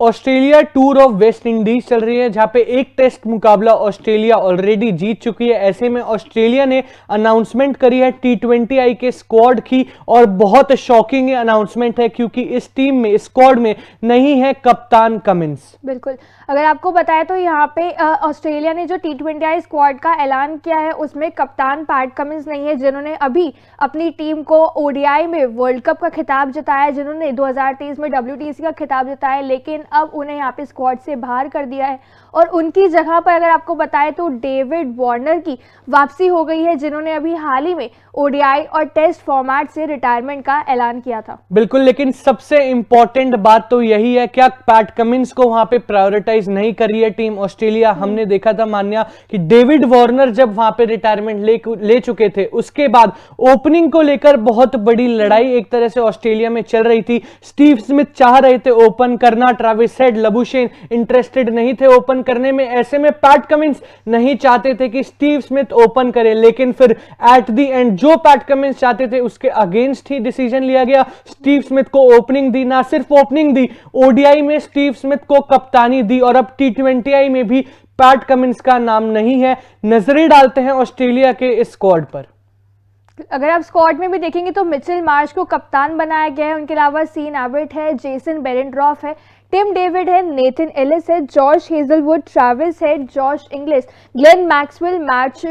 Australia tour of West Indies चल रही है, जहां पे एक टेस्ट मुकाबला ऑस्ट्रेलिया ऑलरेडी जीत चुकी है। ऐसे में ऑस्ट्रेलिया ने अनाउंसमेंट करी है T20I के स्क्वाड की, और बहुत शॉकिंग अनाउंसमेंट है क्योंकि इस टीम में, स्क्वाड में नहीं है कप्तान कमिंस। बिल्कुल, अगर आपको बताएं तो यहाँ पे ऑस्ट्रेलिया ने जो T20I स्क्वाड का ऐलान किया है उसमें कप्तान पैट कमिंस नहीं है, जिन्होंने अभी अपनी टीम को ODI में वर्ल्ड कप का खिताब जिताया, जिन्होंने 2023 में WTC का खिताब जिताया, लेकिन अब उन्हें यहाँ पे स्क्वाड से बाहर कर दिया है। और उनकी जगह पर अगर आपको बताएं तो डेविड वार्नर की वापसी हो गई है, जिन्होंने अभी हाल ही में ODI और टेस्ट फॉर्मेट से रिटायरमेंट का ऐलान किया था। बिल्कुल, लेकिन सबसे इंपॉर्टेंट बात तो यही है, क्या पैट कमिंस को वहां पे प्रायोरिटाइज नहीं कर रही है टीम ऑस्ट्रेलिया। हमने देखा था मान्या कि डेविड वार्नर जब वहां पे रिटायरमेंट ले चुके थे, उसके बाद ओपनिंग को लेकर बहुत बड़ी लड़ाई एक तरह से ऑस्ट्रेलिया में चल रही थी। स्टीव स्मिथ चाह रहे थे ओपन करना, ट्रेविस हेड, लबुशेन इंटरेस्टेड नहीं थे ओपन करने में। ऐसे में पैट कमिंस नहीं चाहते थे कि स्टीव स्मिथ ओपन करे, लेकिन फिर एट द एंड जो पैट कमिंस चाहते थे उसके अगेंस्ट ही डिसीजन लिया गया। स्टीव स्मिथ को ओपनिंग दी, ना सिर्फ ओपनिंग दी, ODI में स्टीव स्मिथ को कप्तानी दी, और अब T20I में भी पैट कमिंस का नाम नहीं है। नजरें डालते हैं ऑस्ट्रेलिया के इस स्क्वाड पर। अगर आप स्क्वाड में भी देखेंगे तो मिचेल मार्श को कप्तान बनाया गया है, उनके अलावा सीन एबर्ट है, जेसन बेरेंड्रॉफ है, टिम डेविड है, नेथन एलिस है, Josh Hazlewood, Travis Head, Josh Inglis, Glenn Maxwell,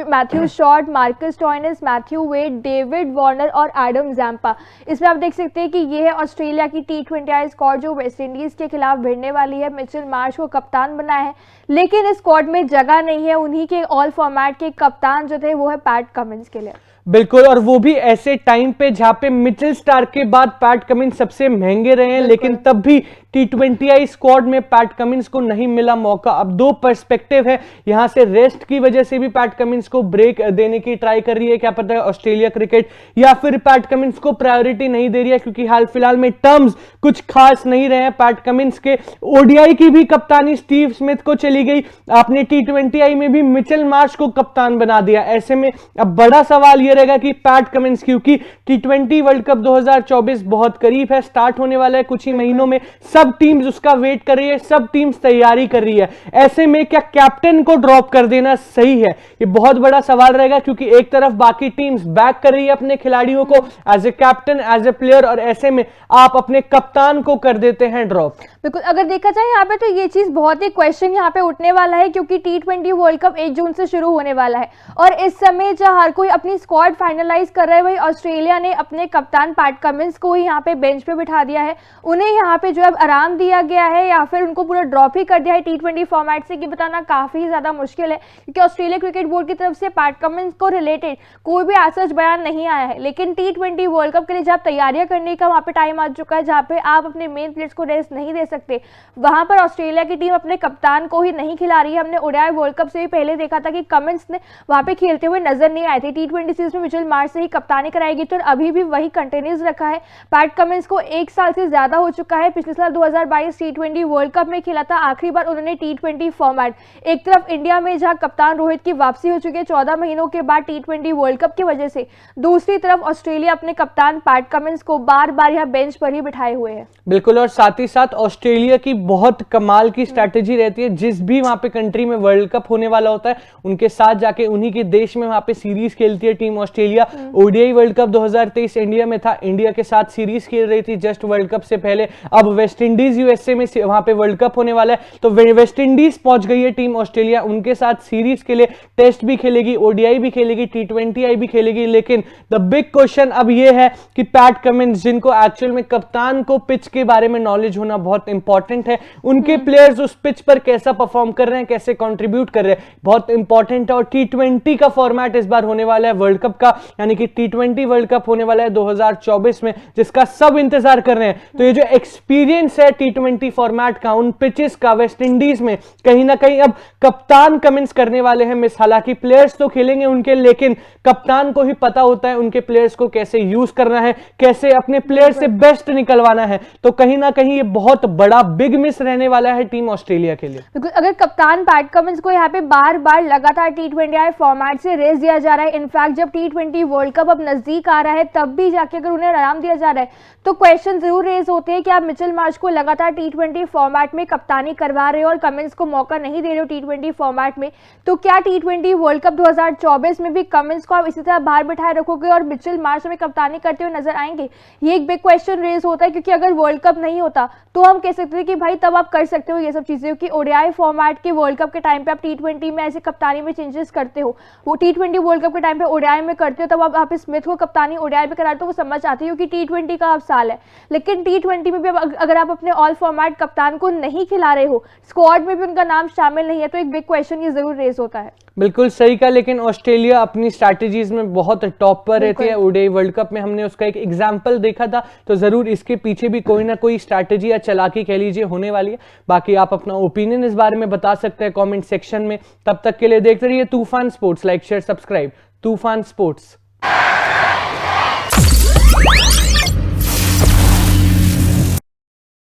Matthew Short, Marcus Stoinis, Matthew Wade, David Warner और एडम जैम्पा। इसमें आप देख सकते हैं कि ये है ऑस्ट्रेलिया की T20I स्क्वाड जो वेस्ट इंडीज के खिलाफ भिड़ने वाली है। मिचेल मार्श को कप्तान बनाया है, लेकिन इस स्क्वाड में जगह नहीं है। उन्हीं के ऑल फॉर्मेट के कप्तान जो थे वो है पैट कमिंस के लिए। बिल्कुल, और वो भी ऐसे टाइम पे जहां पे मिचेल स्टार्क के बाद पैट कमिंस सबसे महंगे रहे हैं, लेकिन तब भी T20I स्क्वाड में पैट कमिंस को नहीं मिला मौका। अब दो पर्सपेक्टिव है, यहां से रेस्ट की वजह से भी पैट कमिंस को ब्रेक देने की ट्राई कर रही है, क्या पता है ऑस्ट्रेलिया क्रिकेट, या फिर पैट कमिंस को प्रायोरिटी नहीं दे रही है क्योंकि हाल फिलहाल में टर्म्स कुछ खास नहीं रहे हैं पैट कमिंस के। ODI की भी कप्तानी स्टीव स्मिथ को चली गई, आपने T20I में भी मिचेल मार्श को कप्तान बना दिया। ऐसे में अब बड़ा सवाल यह रहेगा कि पैट कमिंस, क्योंकि T20 वर्ल्ड कप 2024 बहुत करीब है, स्टार्ट होने वाला है कुछ ही महीनों में, सब टीम्स उसका वेट कर रही है, सब टीम्स तैयारी कर रही है। ऐसे में क्या कैप्टन को ड्रॉप कर देना सही है? ये बहुत बड़ा सवाल रहेगा, क्योंकि एक तरफ बाकी टीम्स बैक कर रही है अपने खिलाड़ियों को as a captain, as a player, और ऐसे में आप अपने कप्तान को कर देते हैं ड्रॉप। बिल्कुल, अगर देखा जाए यहाँ पे तो ये चीज बहुत ही क्वेश्चन यहाँ पे उठने वाला है, क्योंकि T20 वर्ल्ड कप 1 जून से शुरू होने वाला है, और इस समय जहाँ हर कोई अपनी स्क्वाड फाइनलाइज कर रहा है, वही ऑस्ट्रेलिया ने अपने कप्तान पैट कमिंस को ही यहाँ पे बेंच पे बिठा दिया है। उन्हें यहाँ पे जो है आराम दिया गया है, या फिर उनको पूरा ड्रॉप ही कर दिया है T20 फॉर्मेट से, कि बताना काफी ज्यादा मुश्किल है, क्योंकि ऑस्ट्रेलिया क्रिकेट बोर्ड की तरफ से पैट कमिंस को रिलेटेड कोई भी सच बयान नहीं आया है। लेकिन T20 वर्ल्ड कप के लिए जब तैयारियां करने का वहां पे टाइम आ चुका है, जहाँ पे आप अपने मेन प्लेयर्स को रेस्ट नहीं दे सकते, वहां पर ऑस्ट्रेलिया की टीम अपने कप्तान को ही नहीं खिला रही है। हमने ODI वर्ल्ड कप से भी पहले देखा था कि कमिंस ने वहां पे खेलते हुए नजर नहीं आए थे। T20 सीरीज में मिचेल मार्श से ही कप्तानी कराएगी, तो अभी भी वही कंटिन्यूज रखा है। पैट कमिंस को 1 साल से ज्यादा हो चुका है, पिछले साल 2022 T20 वर्ल्ड कप में खेला था, आखिरी बार उन्होंने T20 फॉर्मेट। एक तरफ इंडिया में जहां कप्तान रोहित की वापसी हो चुकी है 14 महीनों के बाद T20 वर्ल्ड कप की वजह से, दूसरी तरफ ऑस्ट्रेलिया अपने कप्तान पैट कमिंस को बार बार यहाँ बेंच पर ही बिठाए हुए है। बिल्कुल, और साथ ही साथ ऑस्ट्रेलिया की बहुत कमाल की स्ट्रैटेजी रहती है, जिस भी वहां पे कंट्री में वर्ल्ड कप होने वाला होता है उनके साथ जाके उन्हीं के देश में वहां पे सीरीज खेलती है team Australia. ODI world cup 2023 India में था, इंडिया के साथ सीरीज खेल रही थी जस्ट वर्ल्ड कप से पहले। अब वेस्ट इंडीज USA में वहां पे वर्ल्ड कप होने वाला है, तो वेस्ट इंडीज पहुंच गई है टीम ऑस्ट्रेलिया, उनके साथ सीरीज के लिए टेस्ट भी खेलेगी, ODI भी खेलेगी, T20I भी खेलेगी। लेकिन द बिग क्वेश्चन अब यह है कि पैट कमिंस, जिनको एक्चुअल में कप्तान को पिच के बारे में नॉलेज होना बहुत इंपॉर्टेंट है, उनके प्लेयर्स उस पिच पर कैसा परफॉर्म कर रहे हैं, कैसे कंट्रीब्यूट कर रहे हैं, बहुत इंपॉर्टेंट है। और T20 का फॉर्मेट इस बार होने वाला है वर्ल्ड कप का, यानी कि T20 वर्ल्ड कप होने वाला है 2024 में, जिसका सब इंतजार कर रहे हैं। तो ये जो एक्सपीरियंस है T20 फॉर्मेट का, उन पिचेस का वेस्ट इंडीज में, कहीं ना कहीं अब कप्तान कमिंस करने वाले हैं मिस। हालांकि प्लेयर्स तो खेलेंगे उनके, लेकिन कप्तान को ही पता होता है उनके प्लेयर्स को कैसे यूज करना है, कैसे अपने प्लेयर से बेस्ट निकलवाना है। तो कहीं ना कहीं ये बहुत बड़ा बिग मिस रहने वाला है टीम ऑस्ट्रेलिया के लिए। बिल्कुल, अगर कप्तान पैट कमिंस को यहाँ पे बार बार लगातार T20I फॉर्मेट से रेस दिया जा रहा है, इनफैक्ट जब T20 वर्ल्ड कप अब नजदीक आ रहा है तब भी जाके अगर उन्हें आराम दिया जा रहा है, तो क्वेश्चन जरूर रेज होते हैं कि आप मिचेल मार्श को लगातार T20 फॉर्मेट में कप्तानी करवा रहे हो और कमिंस को मौका नहीं दे रहे हो T20 फॉर्मेट में, तो क्या T20 वर्ल्ड कप 2024 में भी कमिंस को आप इसी तरह बाहर बिठाए रखोगे और मिचेल मार्श में कप्तानी करते हुए नजर आएंगे? ये एक बिग क्वेश्चन रेज होता है, क्योंकि अगर वर्ल्ड कप नहीं होता तो हम कह सकते हैं कि भाई तब आप कर सकते हो ये सब चीजें, क्योंकि ओडीआई फॉर्मेट के वर्ल्ड कप के टाइम पे आप T20 में ऐसे कप्तानी में चेंजेस करते हो, वो T20 वर्ल्ड कप के टाइम पे ओडीआई में करते हो, तब आप यहाँ पे स्मिथ को कप्तानी ओडीआई में कराते हो, वो समझ आती है कि T20 का अब साल है। लेकिन T20 में भी अगर आप अपने ऑल फॉर्मेट कप्तान को नहीं खिला रहे हो, स्क्वाड में भी उनका नाम शामिल नहीं है, तो एक बिग क्वेश्चन ये जरूर रेज होता है। बिल्कुल सही कहा, लेकिन ऑस्ट्रेलिया अपनी स्ट्रैटेजीज में बहुत टॉप पर रहती है। ओडीआई वर्ल्ड कप में हमने उसका एक एग्जांपल देखा था, तो जरूर इसके पीछे भी कोई ना कोई स्ट्रैटेजी या चालाकी कह लीजिए होने वाली है। बाकी आप अपना ओपिनियन इस बारे में बता सकते हैं कमेंट सेक्शन में। तब तक के लिए देखते रहिए तूफान स्पोर्ट्स। Like share subscribe. तूफान स्पोर्ट्स।